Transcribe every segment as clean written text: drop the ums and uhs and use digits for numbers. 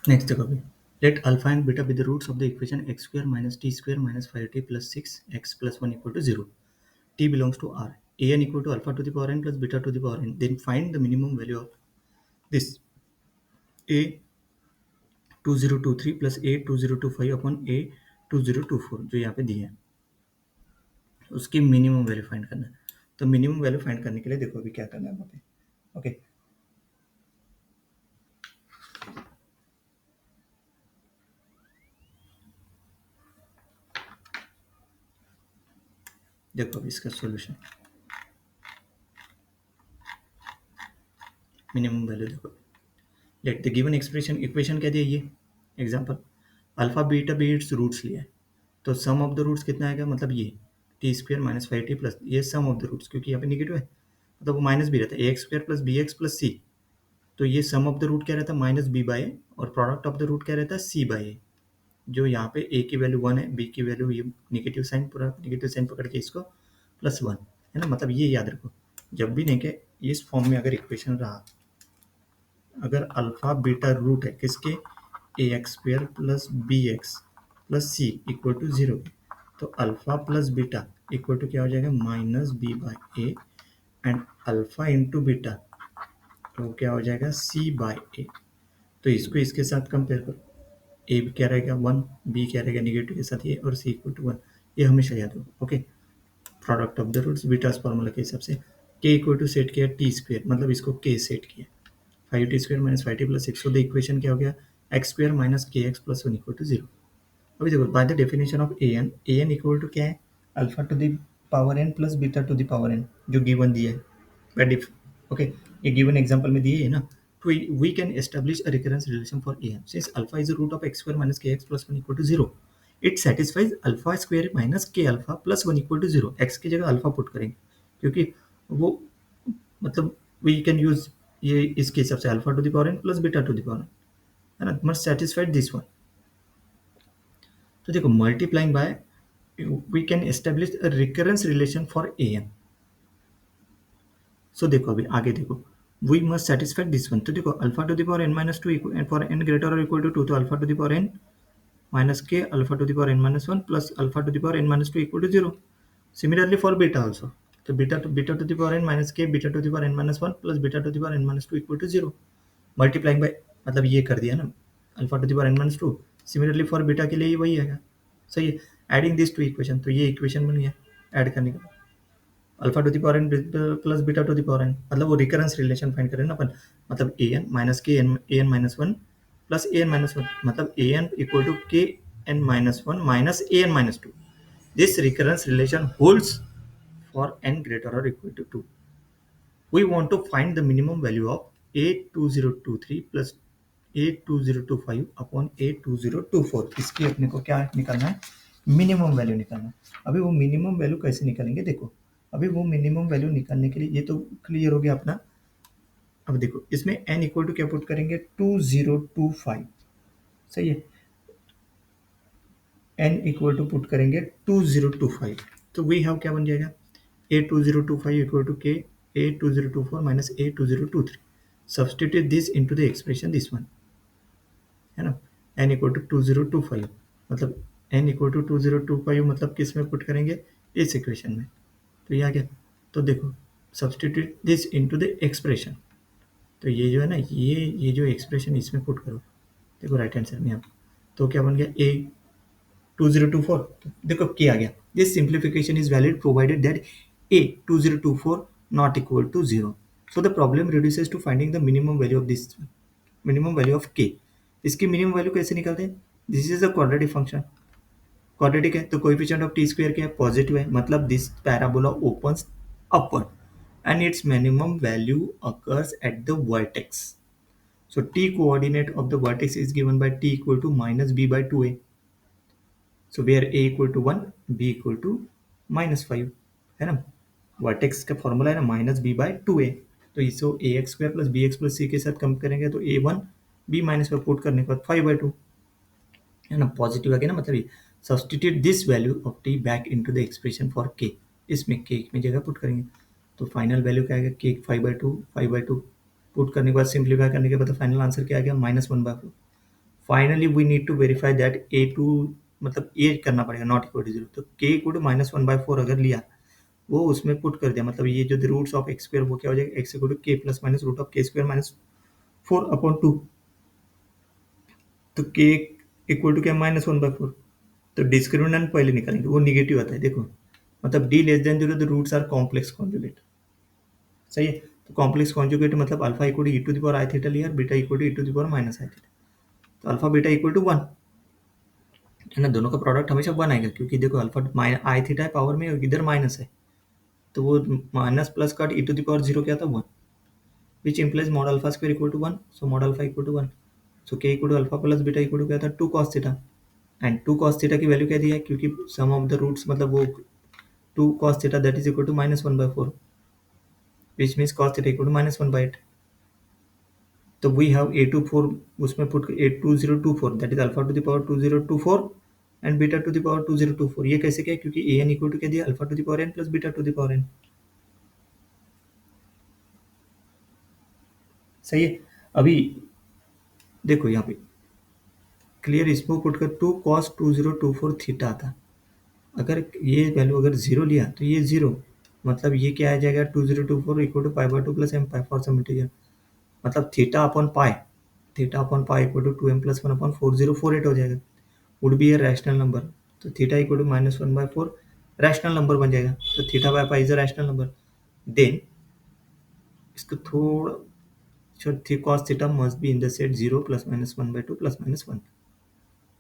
Next देखो अभी, let alpha and beta with the roots of the equation X square minus T square minus 5t plus 6x plus 1 equal to 0. T belongs to R. An equal to alpha to the power n plus beta to the power n. Then find the minimum value of this A 2023 plus A 2025 upon A 2024 जो यहाँ पे दिया है, उसकी minimum value find करना है. तो minimum value find करने के लिए देखो अभी क्या करना है वहाँ पे. ओके, देखो अभी इसका सॉल्यूशन. मिनिमम वैल्यू देखो, let the given expression, equation क्या दिया ये example, alpha beta be its roots लिया है, तो सम ऑफ द रूट्स कितना आएगा, मतलब ये T square minus 5t plus ये सम ऑफ द रूट्स, क्योंकि यहाँ पे निगेटिव है मतलब वो माइनस भी रहता है, a x square plus b x plus c. तो ये सम ऑफ द रूट क्या रहता है माइनस बी बाई ए, और प्रोडक्ट ऑफ द रूट क्या रहता है सी बाई ए. जो यहाँ पे ए की वैल्यू 1 है, बी की वैल्यू ये नेगेटिव साइन, पूरा नेगेटिव साइन पकड़ के इसको प्लस 1 है ना. मतलब ये याद रखो, जब भी नहीं के इस फॉर्म में अगर इक्वेशन रहा, अगर अल्फा बीटा रूट है किसके, a x square plus b x plus c equal to 0, तो alpha plus beta equal to क्या हो जाएगा minus b by a, and alpha into beta तो क्या हो जाएगा सी बाई ए. तो इसको इसके साथ कंपेयर करो, ए क्या रहेगा 1, बी क्या रहेगा नेगेटिव के साथ ये, और सी इक्वल टू 1. ये हमेशा याद रखो. Okay, product of the roots Vieta's formula के हिसाब से के इक्वल टू सेट किया टी स्क्वायर, मतलब इसको के सेट किया 5t square minus 5t plus 6. तो द इक्वेशन क्या हो गया, एक्स स्क्वायर माइनस के एक्स प्लस 1 इक्वल टू 0. अभी देखो by the definition of A N equal to क्या है, alpha to the power N plus beta to the power N, जो गिवन दिया है. ओके, ये गिवन एग्जांपल में दिए है ना. तो we can establish a recurrence relation for a n since alpha is the root of x square minus के x plus 1 equal to 0. It satisfies alpha square minus k alpha plus 1 equal to 0. X की जगह alpha put करेंगे, क्योंकि वो मतलब we can use ये इसके हिसाब से alpha to the power N plus beta to the power n, है ना. Must satisfied this one. तो देखो multiplying by we can establish a recurrence relation for a n. So देखो अभी आगे देखो, we must satisfy this one. तो देखो alpha to the power n minus two for N greater और equal to 2, तो alpha to the power n minus k alpha to the power n minus 1 plus alpha to the power n minus 2 equal to 0. Similarly for beta also, तो beta to the power n minus k beta to the power n minus 1 plus beta to the power n minus 2 equal to 0. Multiplying by मतलब ये कर दिया ना, alpha to the power n minus 2. Similarly for beta के लिए ही वही आएगा. सही है, एडिंग दिस टू इक्वेशन, तो ये इक्वेशन बन गया ऐड करने का, alpha to the power N plus beta to the power N, मतलब वो रिकरेंस रिलेशन फाइंड करें ना अपन, मतलब A N minus K N, A N minus 1 plus A N minus 1, मतलब A N equal to K N minus 1 minus A N minus 2. This recurrence relation holds for N greater और equal to 2. We want to find the minimum value of A2023 plus A2025 upon A2024. इसकी अपने को क्या निकालना है, minimum value निकालना है. अभी वो मिनिमम वैल्यू कैसे निकालेंगे देखो, अभी वो मिनिमम वैल्यू निकालने के लिए ये तो क्लियर हो गया अपना. अब देखो इसमें n इक्वल टू क्या पुट करेंगे 2025. सही है, n इक्वल टू पुट करेंगे 2025, तो वी हैव क्या बन जाएगा A2025 इक्वल टू के A2024 minus A2023. Substitute this into the expression this one, है ना. n इक्वल टू 2025, मतलब n इक्वल टू 2025 मतलब किस में पुट करेंगे, इस इक्वेशन में. तो ये आ गया. तो देखो substitute this into the expression, तो ये जो है ना ये जो एक्सप्रेशन इसमें पुट करो, देखो राइट हैंड साइड में आप, तो क्या बन गया ए 2024, देखो के आ गया. This simplification is valid provided that A 2024 not equal to 0. So the problem reduces to finding the minimum value of this, minimum value of K. इसकी मिनिमम वैल्यू कैसे निकालते हैं, this is a quadratic function, quadratic है तो coefficient of T square क्या है positive है, मतलब this parabola opens upward and its minimum value occurs at the vertex. So t coordinate of the vertex is given by t equal to minus b by 2a. So where a equal to 1, b equal to minus 5, है ना. Vertex का formula है ना minus b by 2a, तो इसको a x square plus b x plus c के साथ कम करेंगे तो ए 1 बी माइनस पर पुट करने के बाद 5/2, है ना. पॉजिटिव आ गया ना, मतलब ये substitute this value of T back into the expression for के, इसमें के में जगह पुट करेंगे तो फाइनल वैल्यू क्या आएगा के 5/2 पुट करने के बाद सिंप्लीफाई करने के बाद फाइनल आंसर क्या आ गया -1/4. Finally we need to verify that A two मतलब ए करना पड़ेगा नॉट इक्वल टू जीरो, तो के equal to minus one by four अगर लिया वो उसमें पुट कर दिया, मतलब ये जो रूट्स ऑफ एक्स स्क्वायर वो क्या हो जाएगा, x equal to k plus minus root of k square minus four upon two. तो के इक्वल टू क्या, माइनस वन बाय फोर। तो डिस्क्रिमिनेंट पहले निकालेंगे, वो निगेटिव आता है देखो, मतलब D less than zero the roots are complex conjugate. सही है, तो कॉम्प्लेक्स कॉन्जुगेट मतलब alpha equal to e to the power i theta लिया, beta equal to e to the power minus I theta, तो alpha beta equal to one है ना, दोनों का प्रोडक्ट हमेशा वन आएगा, क्योंकि देखो अल्फा आई थीटा है पावर में और इधर माइनस है, तो वो माइनस प्लस का e to the power zero क्या था, one, which implies mod alpha square equal to one, so mod alpha equal to one, so k equal to alpha plus beta equal to क्या था, two cos theta. And two cos theta की value क्या दिया है, क्योंकि सम of the roots मतलब वो two cos theta that is equal to minus one by four, which means cos theta equal to minus one by eight. तो we have a two four, उसमें put a two zero to four that is alpha to the power two zero to four and beta to the power two zero to four. ये कैसे क्या है, क्योंकि ए N equal to क्या दिया, alpha to the power N plus beta to the power N. सही है, अभी देखो यहाँ पे क्लियर, इसको पुट कर two cos two zero to four theta आता, अगर ये वैल्यू अगर जीरो लिया तो ये जीरो, मतलब ये क्या आ जाएगा, two zero to four equal to pi by two plus m pi for some integer, मतलब theta upon pi, theta upon pi equal to two m plus one upon four zero four eight हो जाएगा, would be a rational number. तो theta equal to minus one by four rational number बन जाएगा, तो theta by pi is a rational number. Then इसको थोड़ा थी cos theta must be in the set zero plus minus one by two plus minus one,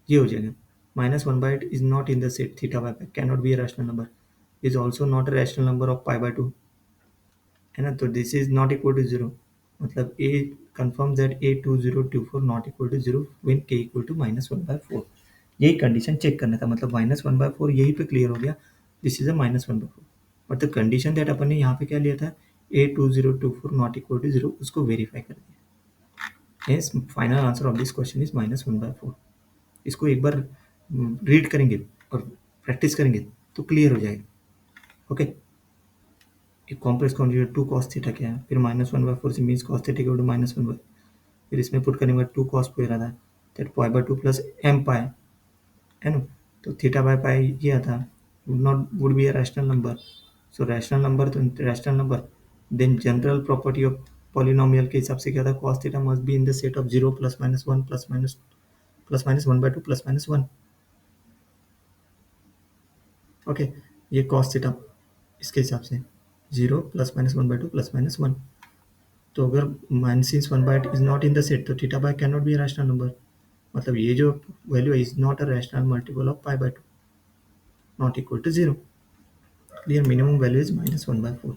ये हो जाएगा। Minus one by eight is not in the set theta by pi can not be a rational number, is also not a rational number of pi by two, है ना, तो this is not equal to zero, मतलब A confirms that A2024 not equal to zero when k equal to minus one by four. यही condition check करना था, मतलब minus one by four यही पे क्लियर हो गया, this is a minus one by four, but the condition that अपन ने यहाँ पे क्या लिया था, A2024 not equal to zero, उसको वेरीफाई कर दिया। Hence final answer of this question is minus one by four. इसको एक बार रीड करेंगे और प्रैक्टिस करेंगे तो क्लियर हो जाएगा। ओके, एक complex conjugate to cos theta क्या है, फिर माइनस वन बाय फोर से means cos theta equal to minus one by, फिर इसमें पुट करने के बाद टू कॉस स्क्वायर आता है, that pi by two plus m pi, है ना, तो थीटा बाय पाई ये आता, not would be a rational number, so rational number तो rational number, then general property of polynomial के हिसाब से क्या था, cos theta must be in the set of zero plus minus one plus minus one by two plus minus one. Okay, ये cos theta इसके हिसाब से zero plus minus one by two plus minus one, तो अगर minus one by is not in the set तो theta by can not be rational number, मतलब ये जो वैल्यू है is not a rational multiple of pi by two, not equal to zero. Clear, minimum value is minus one by four.